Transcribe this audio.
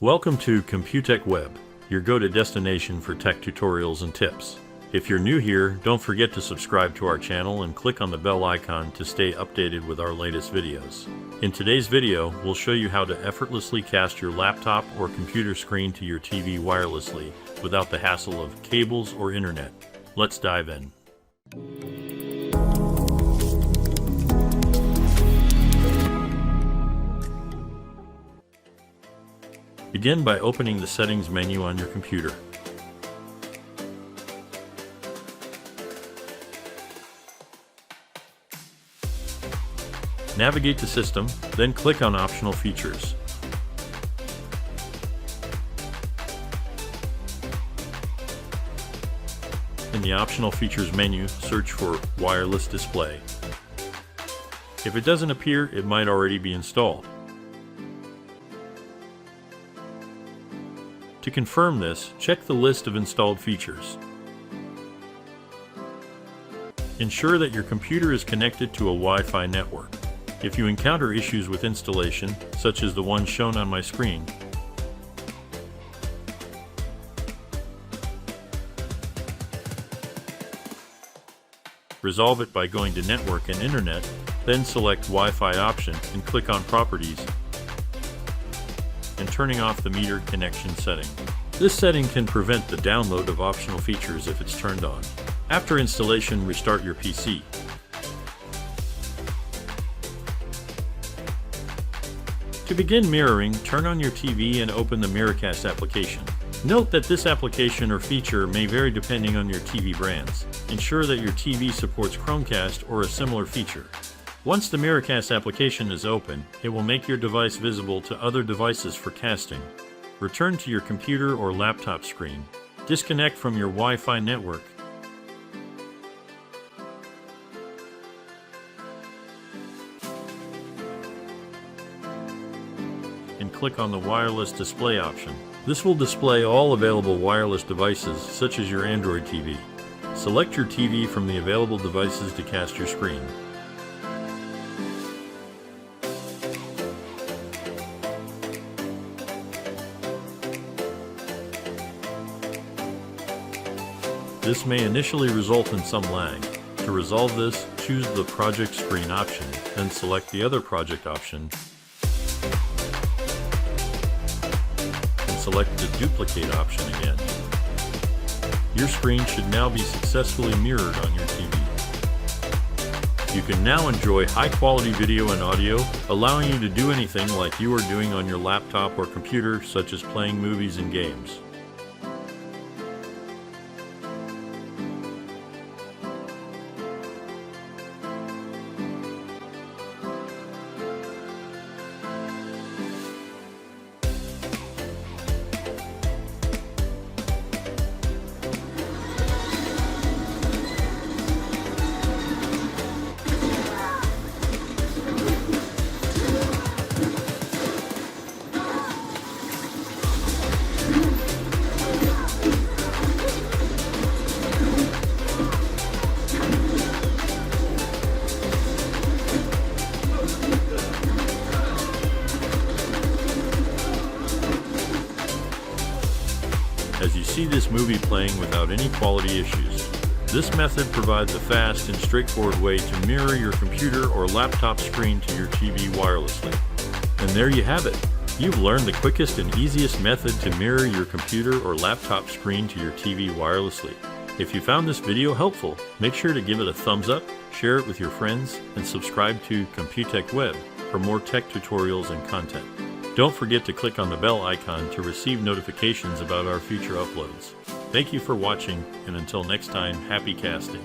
Welcome to Computech Web, your go-to destination for tech tutorials and tips. If you're new here, don't forget to subscribe to our channel and click on the bell icon to stay updated with our latest videos. In today's video, we'll show you how to effortlessly cast your laptop or computer screen to your TV wirelessly without the hassle of cables or internet. Let's dive in. Begin by opening the Settings menu on your computer. Navigate to System, then click on Optional Features. In the Optional Features menu, search for Wireless Display. If it doesn't appear, it might already be installed. To confirm this, check the list of installed features. Ensure that your computer is connected to a Wi-Fi network. If you encounter issues with installation, such as the one shown on my screen, resolve it by going to Network and Internet, then select Wi-Fi option and click on Properties and turning off the meter connection setting. This setting can prevent the download of optional features if it's turned on. After installation, restart your PC. To begin mirroring, turn on your TV and open the Miracast application. Note that this application or feature may vary depending on your TV brands. Ensure that your TV supports Chromecast or a similar feature. Once the Miracast application is open, it will make your device visible to other devices for casting. Return to your computer or laptop screen. Disconnect from your Wi-Fi network. And click on the Wireless Display option. This will display all available wireless devices, such as your Android TV. Select your TV from the available devices to cast your screen. This may initially result in some lag. To resolve this, choose the Project Screen option, then select the other project option, and select the Duplicate option again. Your screen should now be successfully mirrored on your TV. You can now enjoy high-quality video and audio, allowing you to do anything like you are doing on your laptop or computer, such as playing movies and games. As you see this movie playing without any quality issues. This method provides a fast and straightforward way to mirror your computer or laptop screen to your TV wirelessly. And there you have it. You've learned the quickest and easiest method to mirror your computer or laptop screen to your TV wirelessly. If you found this video helpful, make sure to give it a thumbs up, share it with your friends, and subscribe to Computech Web for more tech tutorials and content. Don't forget to click on the bell icon to receive notifications about our future uploads. Thank you for watching, and until next time, happy casting.